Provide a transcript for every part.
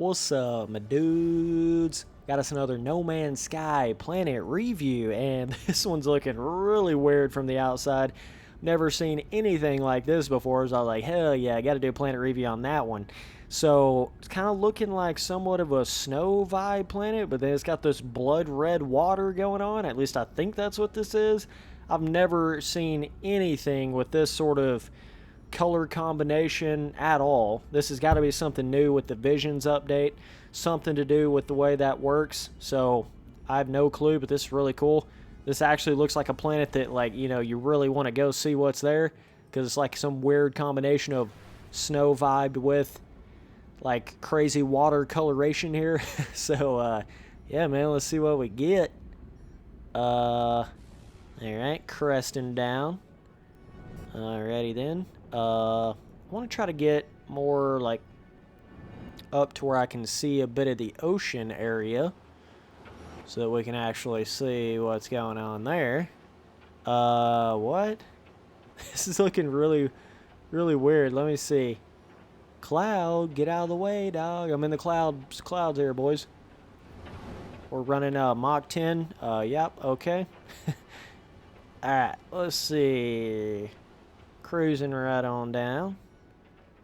What's up, my dudes? Got us another No Man's Sky planet review, and this one's looking really weird from the outside. Never seen anything like this before, so I was like, hell yeah, I gotta do a planet review on that one. So, it's kind of looking like somewhat of a snow vibe planet, but then it's got this blood red water going on. At least I think that's what this is. I've never seen anything with this sort of color combination at all. This has got to be something new with the Visions update, something to do with the way that works. So I have no clue, but this is really cool. This actually looks like a planet that, like, you know, you really want to go see what's there, because it's like some weird combination of snow vibed with like crazy water coloration here. So yeah, man, let's see what we get. All right, cresting down. Alrighty then. I want to try to get more like up to where I can see a bit of the ocean area, so that we can actually see what's going on there. What? This is looking really, really weird. Let me see. Cloud, get out of the way, dog. I'm in the clouds here, boys. We're running Mach 10. Yep, okay. Alright, let's see. Cruising right on down.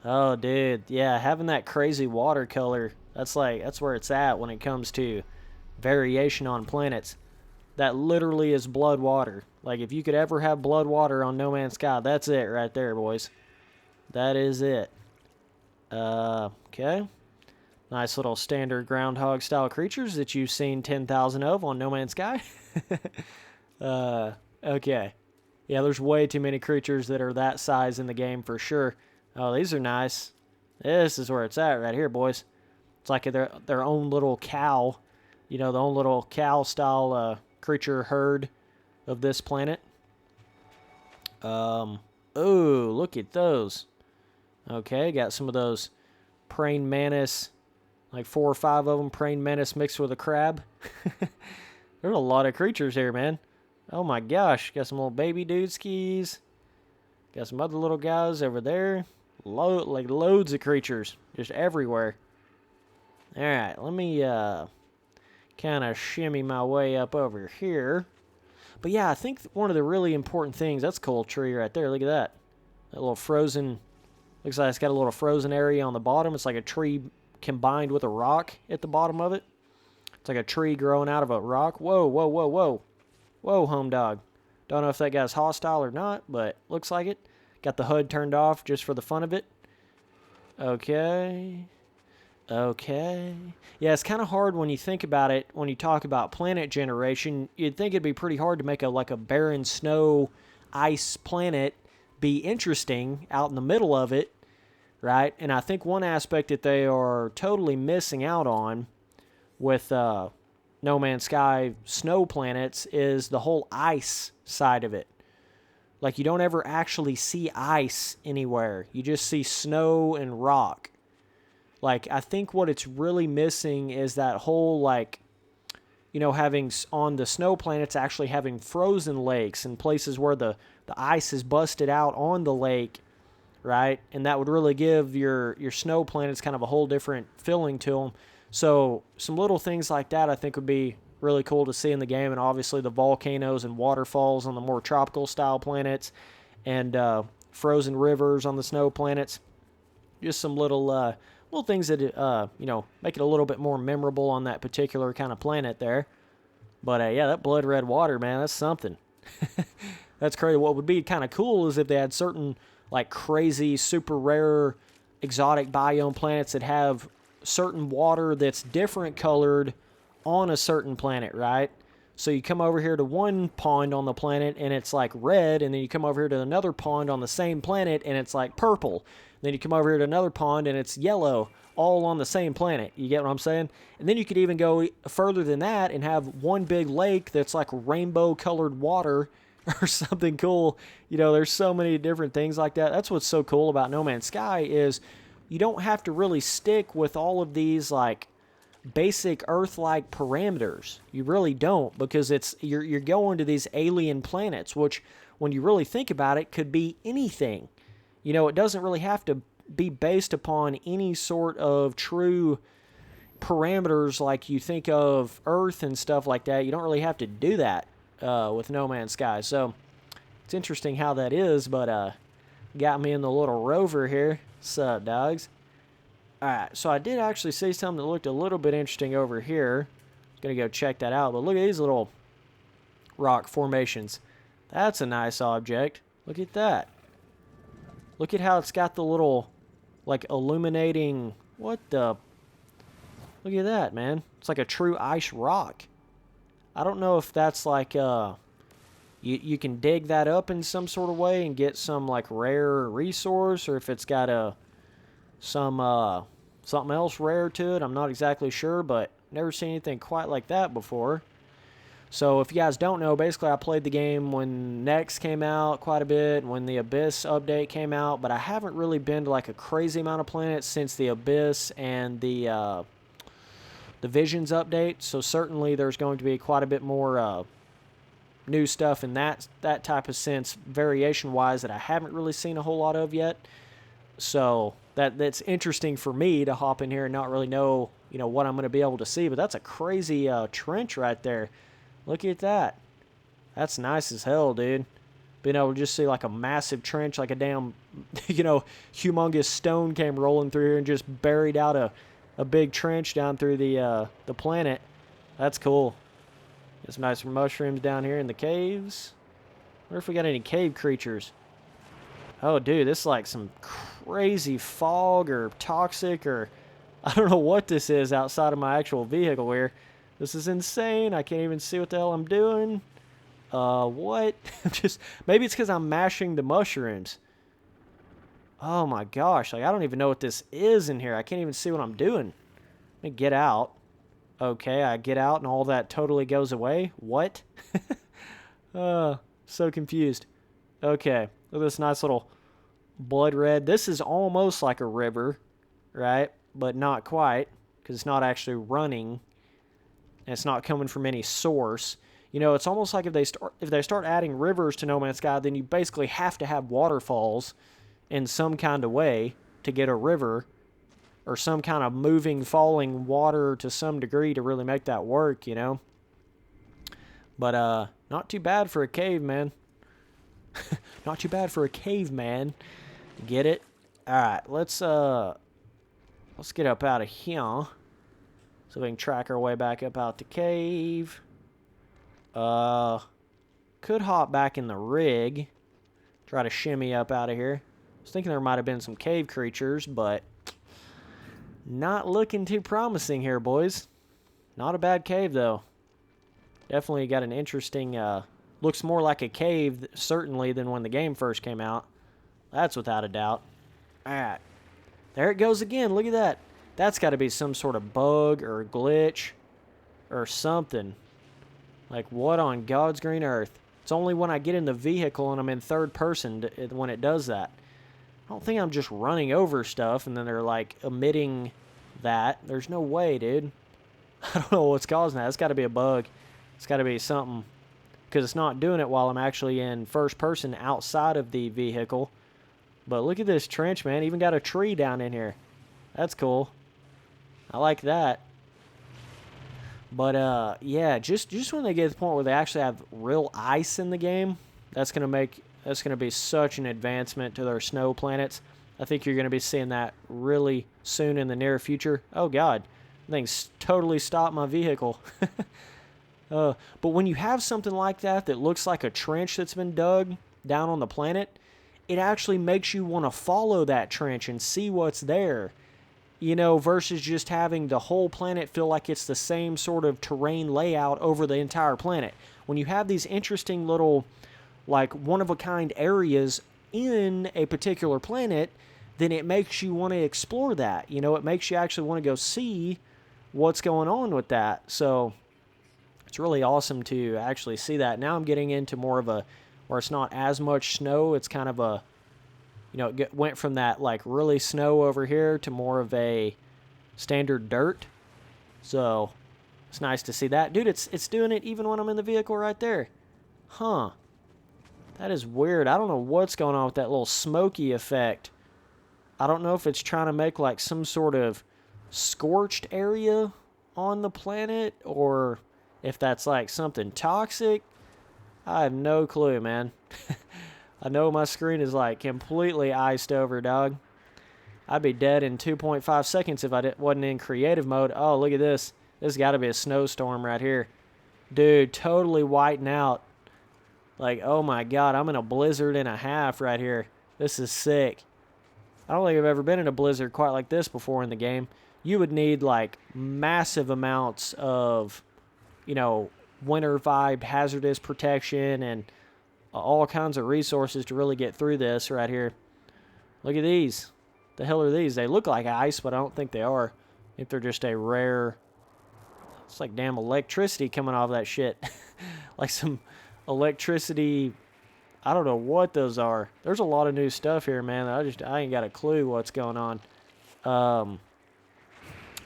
Oh, dude, yeah, having that crazy watercolor, that's where it's at when it comes to variation on planets. That literally is blood water. Like, if you could ever have blood water on No Man's Sky, that's it right there, boys. That is it. Okay. Nice little standard groundhog style creatures that you've seen 10,000 of on No Man's Sky. Okay. Yeah, there's way too many creatures that are that size in the game for sure. Oh, these are nice. This is where it's at right here, boys. It's like their own little cow. You know, the own little cow-style creature herd of this planet. Oh, look at those. Okay, got some of those praying mantis, like 4 or 5 of them, praying mantis mixed with a crab. There's a lot of creatures here, man. Oh my gosh, got some little baby dude skis. Got some other little guys over there. Loads of creatures, just everywhere. Alright, let me kind of shimmy my way up over here. But yeah, I think one of the really important things, that's a cool tree right there, look at that. That little frozen, looks like it's got a little frozen area on the bottom. It's like a tree combined with a rock at the bottom of it. It's like a tree growing out of a rock. Whoa, whoa, whoa, whoa. Whoa, home dog. Don't know if that guy's hostile or not, but looks like it. Got the HUD turned off just for the fun of it. Okay. Okay. Yeah, it's kind of hard when you think about it, when you talk about planet generation. You'd think it'd be pretty hard to make a barren snow ice planet be interesting out in the middle of it, right? And I think one aspect that they are totally missing out on with No Man's Sky snow planets is the whole ice side of it. Like, you don't ever actually see ice anywhere. You just see snow and rock. Like, I think what it's really missing is that whole, like, you know, having on the snow planets actually having frozen lakes and places where the ice is busted out on the lake, right? And that would really give your snow planets kind of a whole different feeling to them. So some little things like that I think would be really cool to see in the game, and obviously the volcanoes and waterfalls on the more tropical style planets, and frozen rivers on the snow planets. Just some little things that you know, make it a little bit more memorable on that particular kind of planet there. But yeah, that blood red water, man, that's something. That's crazy. What would be kind of cool is if they had certain like crazy, super rare, exotic biome planets that have certain water that's different colored on a certain planet, right? So you come over here to one pond on the planet and it's like red, and then you come over here to another pond on the same planet and it's like purple. Then you come over here to another pond and it's yellow, all on the same planet. You get what I'm saying? And then you could even go further than that and have one big lake that's like rainbow colored water or something cool. You know, there's so many different things like that. That's what's so cool about No Man's Sky is you don't have to really stick with all of these like basic Earth-like parameters. You really don't, because you're going to these alien planets, which when you really think about it could be anything. You know, it doesn't really have to be based upon any sort of true parameters like you think of Earth and stuff like that. You don't really have to do that with No Man's Sky. So it's interesting how that is, but got me in the little rover here. What's up, dogs? Alright, so I did actually see something that looked a little bit interesting over here. Gonna go check that out, but look at these little rock formations. That's a nice object. Look at that. Look at how it's got the little, like, illuminating... What the... Look at that, man. It's like a true ice rock. I don't know if that's like, you can dig that up in some sort of way and get some, like, rare resource, or if it's got something else rare to it. I'm not exactly sure, but never seen anything quite like that before. So if you guys don't know, basically I played the game when Next came out quite a bit, when the Abyss update came out, but I haven't really been to like a crazy amount of planets since the Abyss and the Visions update. So certainly there's going to be quite a bit more new stuff in that type of sense, variation-wise, that I haven't really seen a whole lot of yet. So that's interesting for me to hop in here and not really know, what I'm going to be able to see. But that's a crazy trench right there. Look at that. That's nice as hell, dude. Being able to just see like a massive trench, like a damn, humongous stone came rolling through here and just buried out a big trench down through the planet. That's cool. Get some nice mushrooms down here in the caves. Wonder if we got any cave creatures. Oh, dude, this is like some crazy fog or toxic or I don't know what this is outside of my actual vehicle here. This is insane. I can't even see what the hell I'm doing. What? Maybe it's because I'm mashing the mushrooms. Oh my gosh, like I don't even know what this is in here. I can't even see what I'm doing. Let me get out. Okay, I get out and all that totally goes away. What? So confused. Okay, look at this nice little blood red. This is almost like a river, right? But not quite, because it's not actually running. And it's not coming from any source. It's almost like if they start adding rivers to No Man's Sky, then you basically have to have waterfalls in some kind of way to get a river, or some kind of moving, falling water to some degree to really make that work, But not too bad for a caveman. Not too bad for a caveman. Get it? All right, let's get up out of here. So we can track our way back up out the cave. Could hop back in the rig. Try to shimmy up out of here. I was thinking there might have been some cave creatures, but not looking too promising here, boys. Not a bad cave, though. Definitely got an interesting, looks more like a cave, certainly, than when the game first came out. That's without a doubt. Alright. There it goes again. Look at that. That's got to be some sort of bug or glitch or something. Like, what on God's green earth? It's only when I get in the vehicle and I'm in third person when it does that. I don't think I'm just running over stuff and then they're, like, emitting that. There's no way, dude. I don't know what's causing that. It's got to be a bug. It's got to be something. Because it's not doing it while I'm actually in first person outside of the vehicle. But look at this trench, man. Even got a tree down in here. That's cool. I like that. But, yeah, just when they get to the point where they actually have real ice in the game, that's going to be such an advancement to their snow planets. I think you're going to be seeing that really soon in the near future. Oh, God. Things totally stopped my vehicle. But when you have something like that looks like a trench that's been dug down on the planet, it actually makes you want to follow that trench and see what's there. Versus just having the whole planet feel like it's the same sort of terrain layout over the entire planet. When you have these interesting little, like, one-of-a-kind areas in a particular planet, then it makes you want to explore that. It makes you actually want to go see what's going on with that. So it's really awesome to actually see that. Now I'm getting into more of where it's not as much snow. It's kind of a, it went from that, like, really snow over here to more of a standard dirt. So it's nice to see that. Dude, it's doing it even when I'm in the vehicle right there. Huh. That is weird. I don't know what's going on with that little smoky effect. I don't know if it's trying to make, like, some sort of scorched area on the planet, or if that's like something toxic. I have no clue, man. I know my screen is like completely iced over, dog. I'd be dead in 2.5 seconds if I wasn't in creative mode. Oh, look at this. This has got to be a snowstorm right here. Dude, totally whiting out. Like, oh my god, I'm in a blizzard and a half right here. This is sick. I don't think I've ever been in a blizzard quite like this before in the game. You would need, like, massive amounts of, you know, winter vibe, hazardous protection, and all kinds of resources to really get through this right here. Look at these. The hell are these? They look like ice, but I don't think they are. I think they're just a rare... It's like damn electricity coming off that shit. Like some electricity... I don't know what those are. There's a lot of new stuff here, man. I ain't got a clue what's going on.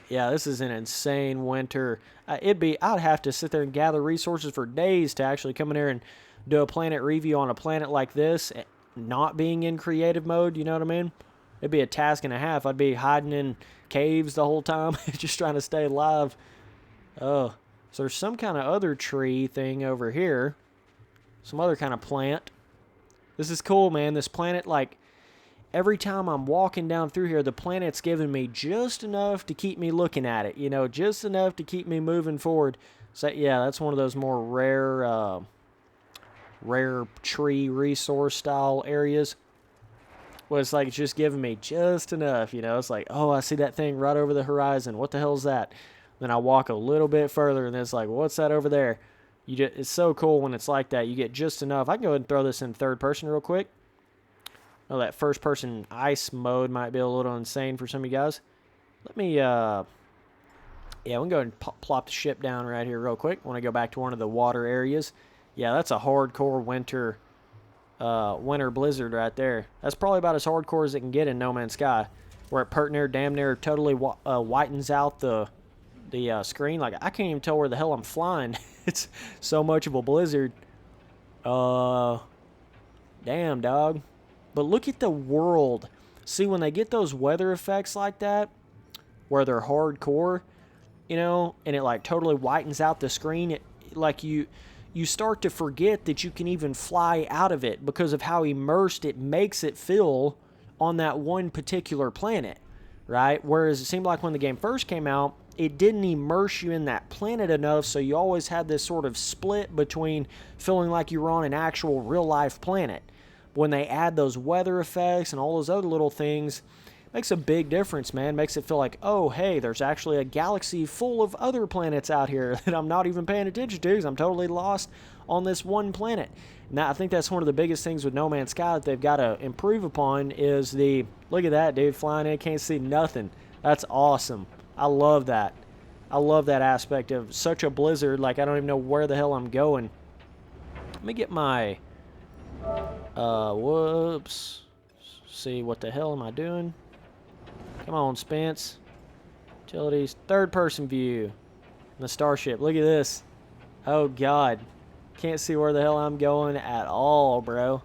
Yeah, this is an insane winter. I'd have to sit there and gather resources for days to actually come in here and do a planet review on a planet like this, not being in creative mode, you know what I mean? It'd be a task and a half. I'd be hiding in caves the whole time, just trying to stay alive. Oh, so there's some kind of other tree thing over here. Some other kind of plant. This is cool, man. This planet, like, every time I'm walking down through here, the planet's giving me just enough to keep me looking at it, you know, just enough to keep me moving forward. So, yeah, that's one of those more rare tree resource style areas. Well, it's like it's just giving me just enough, you know. It's like, oh, I see that thing right over the horizon. What the hell is that? Then I walk a little bit further, and then it's like, what's that over there? It's so cool when it's like that. You get just enough. I can go ahead and throw this in third person real quick. Oh, that first person ice mode might be a little insane for some of you guys. Let me, yeah, we can go ahead and plop the ship down right here real quick. I want to go back to one of the water areas. Yeah, that's a hardcore winter blizzard right there. That's probably about as hardcore as it can get in No Man's Sky, where it damn near totally whitens out the screen. Like, I can't even tell where the hell I'm flying. It's so much of a blizzard. Damn, dog. But look at the world. See, when they get those weather effects like that, where they're hardcore, you know, and it like totally whitens out the screen, like you start to forget that you can even fly out of it because of how immersed it makes it feel on that one particular planet, right? Whereas it seemed like when the game first came out, it didn't immerse you in that planet enough, so you always had this sort of split between feeling like you were on an actual real-life planet. When they add those weather effects and all those other little things, it makes a big difference, man. Makes it feel like, oh, hey, there's actually a galaxy full of other planets out here that I'm not even paying attention to because I'm totally lost on this one planet. Now, I think that's one of the biggest things with No Man's Sky that they've got to improve upon is look at that, dude, flying in, can't see nothing. That's awesome. I love that. I love that aspect of such a blizzard, like I don't even know where the hell I'm going. Let me get my, whoops. See, what the hell am I doing? Come on, Spence. Utilities, third person view. The starship, look at this. Oh God. Can't see where the hell I'm going at all, bro.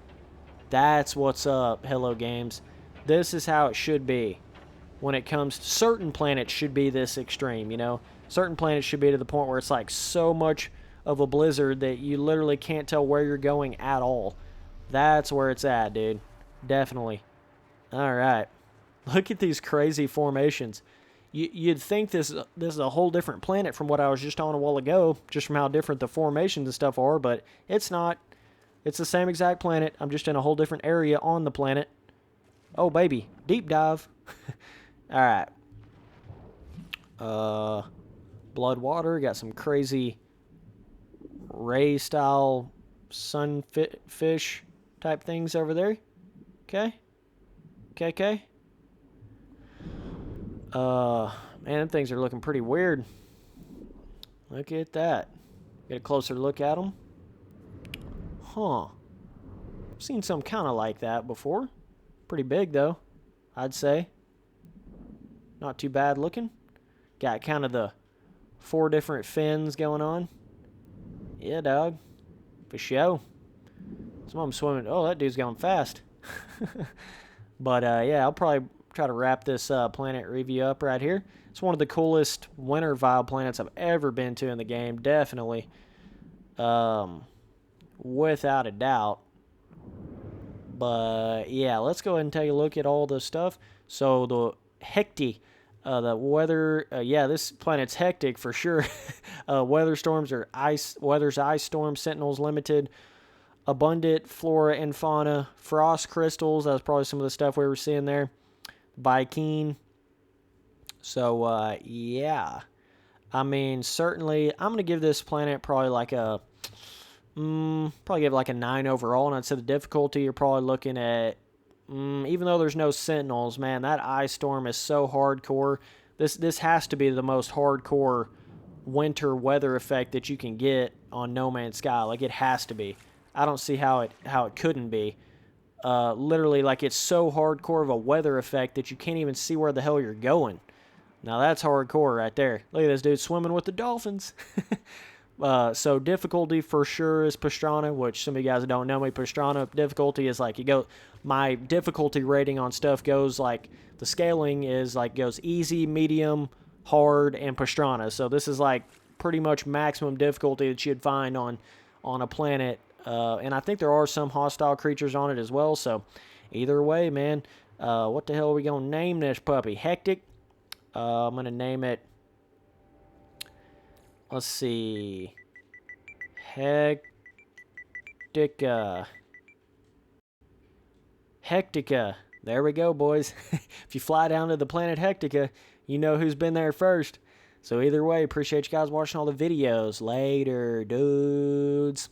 That's what's up, Hello Games. This is how it should be. When it comes to certain planets should be this extreme, you know? Certain planets should be to the point where it's like so much of a blizzard that you literally can't tell where you're going at all. That's where it's at, dude. Definitely. Alright. Look at these crazy formations. You'd think this is a whole different planet from what I was just on a while ago, just from how different the formations and stuff are, but it's not. It's the same exact planet. I'm just in a whole different area on the planet. Oh, baby. Deep dive. Alright. Blood water. Got some crazy ray-style sunfish type things over there. Okay. Okay. Man, them things are looking pretty weird. Look at that. Get a closer look at them. Huh. I've seen some kind of like that before. Pretty big, though, I'd say. Not too bad looking. Got kind of the 4 different fins going on. Yeah, dog. For show. Some of them swimming. Oh, that dude's going fast. But, yeah, I'll probably try to wrap this planet review up right here. It's one of the coolest winter vibe planets I've ever been to in the game, definitely. Without a doubt. But yeah, let's go ahead and take a look at all the stuff. So the Hecti, the weather, yeah, this planet's hectic for sure. Weather storms are weather's ice storms, sentinels limited, abundant flora and fauna, frost crystals. That's probably some of the stuff we were seeing there. Bikine. So yeah, I mean, certainly, I'm gonna give this planet probably like a probably give it like a 9 overall, and I'd say the difficulty you're probably looking at, even though there's no sentinels, man, that ice storm is so hardcore. This has to be the most hardcore winter weather effect that you can get on No Man's Sky. Like, it has to be. I don't see how it couldn't be. Literally, like, it's so hardcore of a weather effect that you can't even see where the hell you're going. Now that's hardcore right there. Look at this dude swimming with the dolphins. So difficulty for sure is Pastrana, which some of you guys don't know me. Pastrana difficulty is like, my difficulty rating on stuff goes like, the scaling is like, goes easy, medium, hard, and Pastrana. So this is like pretty much maximum difficulty that you'd find on a planet. And I think there are some hostile creatures on it as well. So either way, man, what the hell are we going to name this puppy? Hectic. I'm going to name it, let's see, Hectica. Hectica. There we go, boys. If you fly down to the planet Hectica, you know who's been there first. So either way, appreciate you guys watching all the videos. Later, dudes.